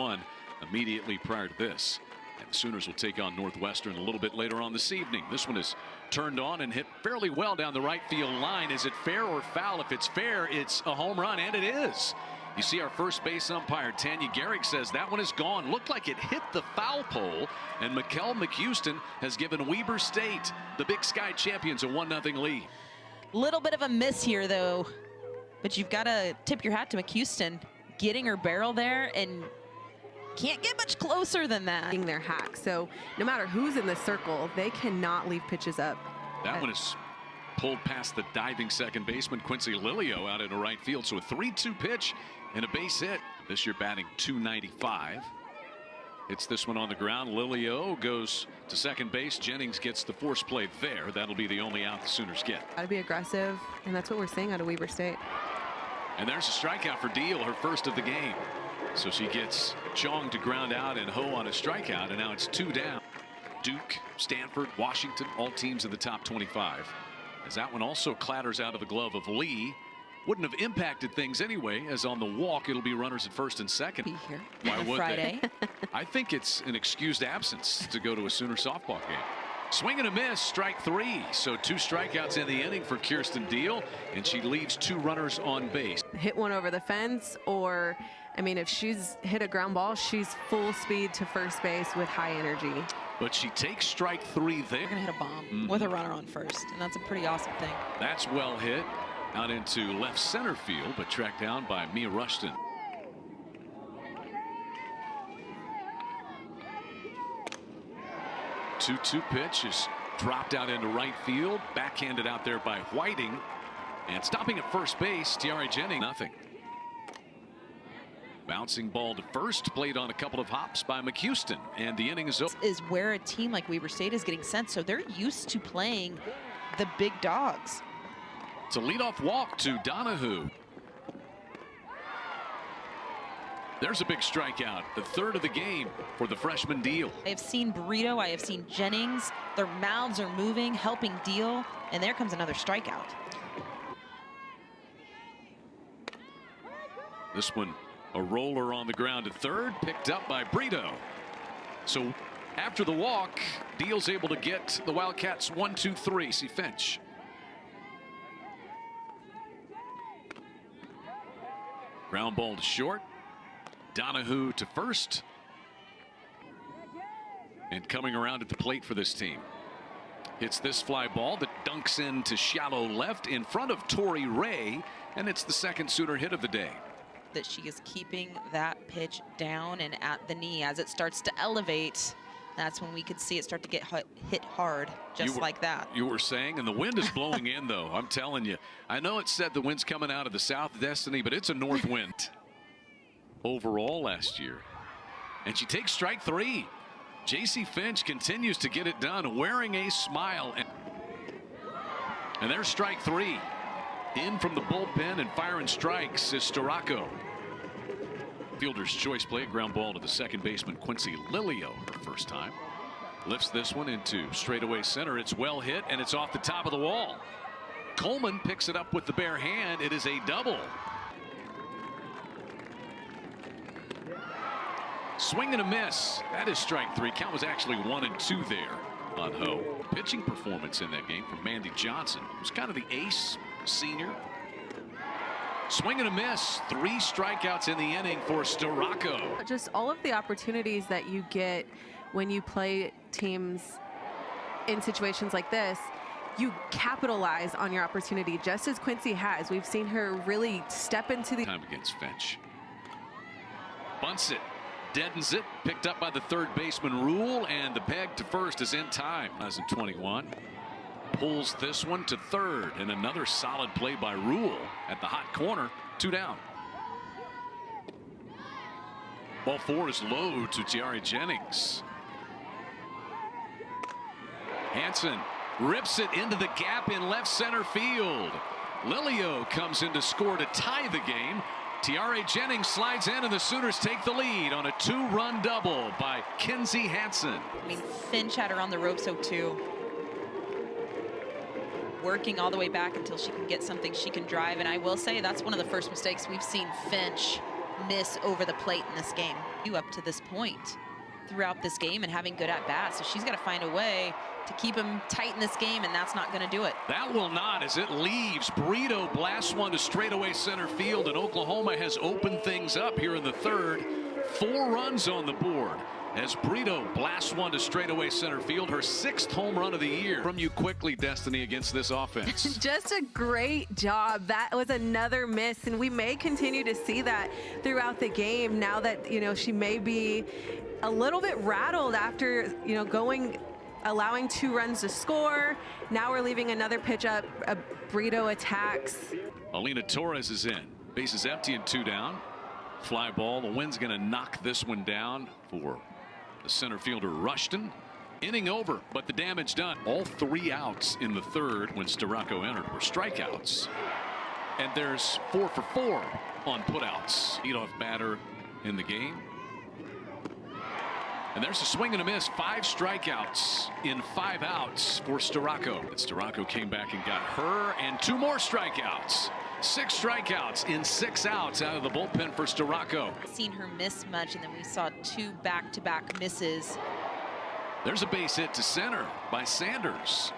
One immediately prior to this. And the Sooners will take on Northwestern a little bit later on this evening. This one is turned on and hit fairly well down the right field line. Is it fair or foul? If it's fair, it's a home run, and it is. You see our first base umpire, Tanya Gehrig, says that one is gone. Looked like it hit the foul pole, and Mikel McHouston has given Weber State, the Big Sky champions, a 1-0 lead. Little bit of a miss here, though, but you've got to tip your hat to McHouston getting her barrel there, and can't get much closer than that. Their hack, so no matter who's in the circle, they cannot leave pitches up. That one is pulled past the diving second baseman Quincy Lilio out into right field. So a 3-2 pitch and a base hit. This year batting .295. It's this one on the ground. Lilio goes to second base. Jennings gets the force play there. That'll be the only out the Sooners get. Got to be aggressive, and that's what we're seeing out of Weber State. And there's a strikeout for Deal, her first of the game. So she gets Chong to ground out and Ho on a strikeout, and now it's 2 down. Duke, Stanford, Washington, all teams in the top 25. As that one also clatters out of the glove of Lee. Wouldn't have impacted things anyway, as on the walk it'll be runners at first and second. Be here Why would Friday. they? I think it's an excused absence to go to a Sooner softball game. Swing and a miss, strike 3. So 2 strikeouts in the inning for Kirsten Deal, and she leaves 2 runners on base. Hit one over the fence, or I mean, if she's hit a ground ball, she's full speed to first base with high energy. But she takes strike 3 there. They're going to hit a bomb with a runner on first, and that's a pretty awesome thing. That's well hit out into left center field, but tracked down by Mia Rushton. Two-2 pitch is dropped out into right field, backhanded out there by Whiting, and stopping at first base, Tiare Jennings, nothing. Bouncing ball to first, played on a couple of hops by McHouston, and the inning is over. Is where a team like Weber State is getting sent, so they're used to playing the big dogs. It's a leadoff walk to Donahue. There's a big strikeout, the 3rd of the game for the freshman Deal. I have seen Brito, I have seen Jennings. Their mouths are moving, helping Deal, and there comes another strikeout. This one, a roller on the ground to third, picked up by Brito. So after the walk, Deal's able to get the Wildcats 1-2-3. See Finch. Ground ball to short. Donahue to first. And coming around at the plate for this team. Hits this fly ball that dunks into shallow left in front of Tori Ray, and it's the second Sooner hit of the day. That she is keeping that pitch down and at the knee. As it starts to elevate, that's when we could see it start to get hit hard, just like that. You were saying, and the wind is blowing in, though. I'm telling you. I know it said the wind's coming out of the south, Destiny, but it's a north wind overall last year. And she takes strike 3. JC Finch continues to get it done, wearing a smile. And there's strike 3. In from the bullpen and firing strikes is Storako. Fielder's choice play, ground ball to the second baseman Quincy Lilio, her first time. Lifts this one into straightaway center. It's well hit, and it's off the top of the wall. Coleman picks it up with the bare hand. It is a double. Swing and a miss. That is strike 3. Count was actually 1 and 2 there on Ho. Pitching performance in that game from Mandy Johnson. It was kind of the ace senior. Swing and a miss. 3 strikeouts in the inning for Storako. Just all of the opportunities that you get when you play teams in situations like this, you capitalize on your opportunity, just as Quincy has. We've seen her really step into the time against Finch. Bunts it. Deadens it. Picked up by the third baseman Rule, and the peg to first is in time. 2021. Pulls this one to third, and another solid play by Rule at the hot corner. 2 down. Ball 4 is low to Tiare Jennings. Hanson rips it into the gap in left center field. Lilio comes in to score to tie the game. Tiare Jennings slides in, and the Sooners take the lead on a 2-run double by Kenzie Hanson. I mean, Finch had her on the ropes, so too. Working all the way back until she can get something she can drive. And I will say that's one of the first mistakes we've seen Finch miss over the plate in this game. You up to this point throughout this game and having good at-bats. So she's got to find a way to keep him tight in this game, and that's not going to do it. That will not, as it leaves. Brito blasts one to straightaway center field, and Oklahoma has opened things up here in the third. 4 runs on the board as Brito blasts one to straightaway center field, her 6th home run of the year. From you quickly, Destiny, against this offense. Just a great job. That was another miss, and we may continue to see that throughout the game now that, you know, she may be a little bit rattled after, you know, allowing 2 runs to score. Now we're leaving another pitch up. Brito attacks. Alina Torres is in. Base is empty and 2 down. Fly ball. The wind's going to knock this one down for the center fielder Rushton. Inning over, but the damage done. All 3 outs in the third when Storako entered were strikeouts. And there's 4 for 4 on putouts. Leadoff batter in the game. And there's a swing and a miss. 5 strikeouts in 5 outs for Storako. And Storako came back and got her and 2 more strikeouts. 6 strikeouts in 6 outs out of the bullpen for Storako. Seen her miss much, and then we saw 2 back-to-back misses. There's a base hit to center by Sanders.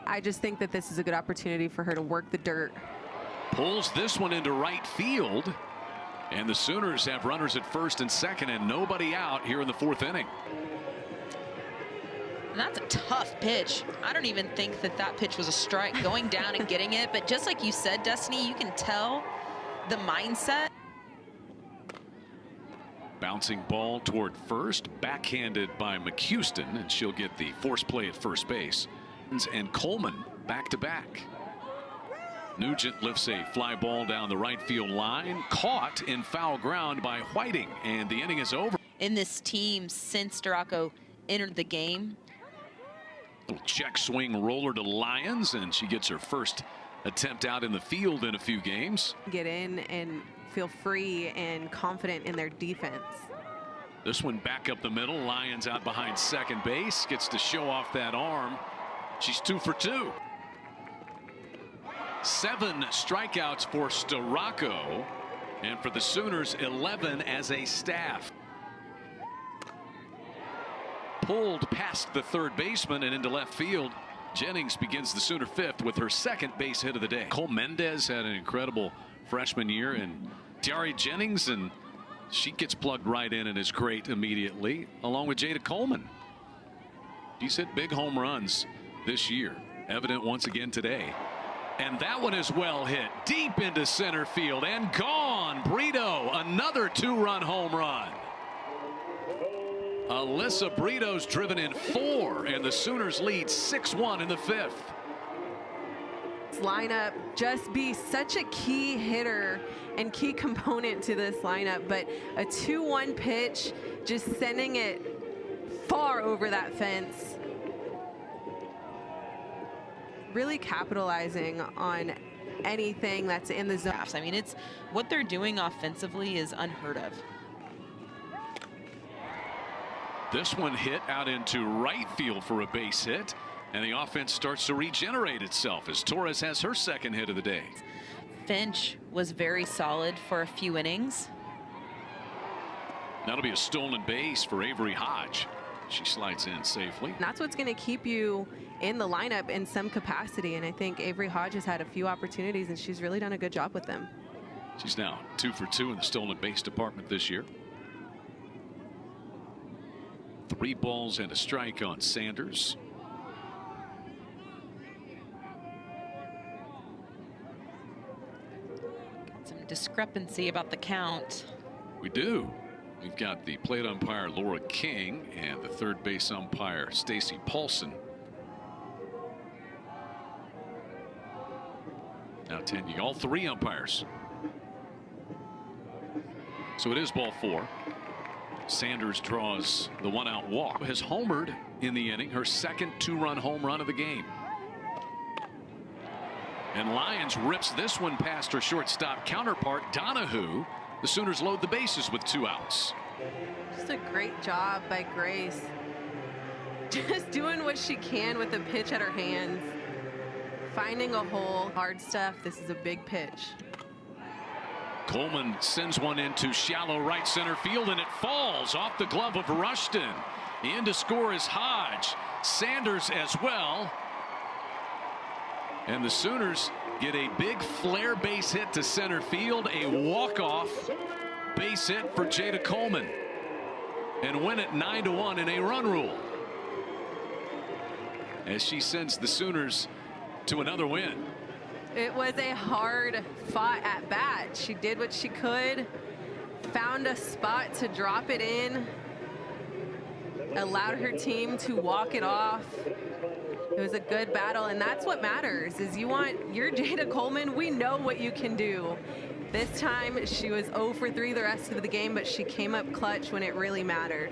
I just think that this is a good opportunity for her to work the dirt. Pulls this one into right field. And the Sooners have runners at first and second and nobody out here in the 4th inning. And that's a tough pitch. I don't even think that pitch was a strike, going down and getting it. But just like you said, Destiny, you can tell the mindset. Bouncing ball toward first, backhanded by McHouston, and she'll get the force play at first base. And Coleman back to back. Nugent lifts a fly ball down the right field line, caught in foul ground by Whiting, and the inning is over. In this team since Storako entered the game. Little check swing roller to Lyons, and she gets her first attempt out in the field in a few games. Get in and feel free and confident in their defense. This one back up the middle. Lyons out behind second base, gets to show off that arm. She's 2 for 2. 7 strikeouts for Storako, and for the Sooners 11 as a staff. Pulled past the third baseman and into left field. Jennings begins the Sooner 5th with her 2nd base hit of the day. Cole Mendez had an incredible freshman year, and Tiari Jennings, and she gets plugged right in and is great immediately, along with Jada Coleman. She's hit big home runs this year, evident once again today. And that one is well hit deep into center field and gone. Brito, another 2-run home run. Alyssa Brito's driven in 4, and the Sooners lead 6-1 in the 5th. Lineup just be such a key hitter and key component to this lineup, but a 2-1 pitch just sending it far over that fence. Really capitalizing on anything that's in the zone. I mean, it's what they're doing offensively is unheard of. This one hit out into right field for a base hit, and the offense starts to regenerate itself as Torres has her 2nd hit of the day. Finch was very solid for a few innings. That'll be a stolen base for Avery Hodge. She slides in safely. And that's what's going to keep you in the lineup in some capacity, and I think Avery Hodge has had a few opportunities, and she's really done a good job with them. She's now 2 for 2 in the stolen base department this year. 3 balls and a strike on Sanders. Got some discrepancy about the count. We do. We've got the plate umpire Laura King and the third base umpire Stacy Paulson. Now tending all 3 umpires. So it is ball 4. Sanders draws the 1-out walk. Has homered in the inning, her 2nd 2-run home run of the game. And Lyons rips this one past her shortstop counterpart Donahue. The Sooners load the bases with 2 outs. Just a great job by Grace. Just doing what she can with the pitch at her hands. Finding a hole. Hard stuff. This is a big pitch. Coleman sends one into shallow right center field, and it falls off the glove of Rushton. In to score is Hodge. Sanders as well. And the Sooners get a big flare base hit to center field, a walk-off base hit for Jada Coleman, and win it 9-1 in a run rule, as she sends the Sooners to another win. It was a hard fought at bat. She did what she could, found a spot to drop it in, allowed her team to walk it off. It was a good battle, and that's what matters. Is you want your Jada Coleman. We know what you can do. This time she was 0 for 3 the rest of the game, but she came up clutch when it really mattered.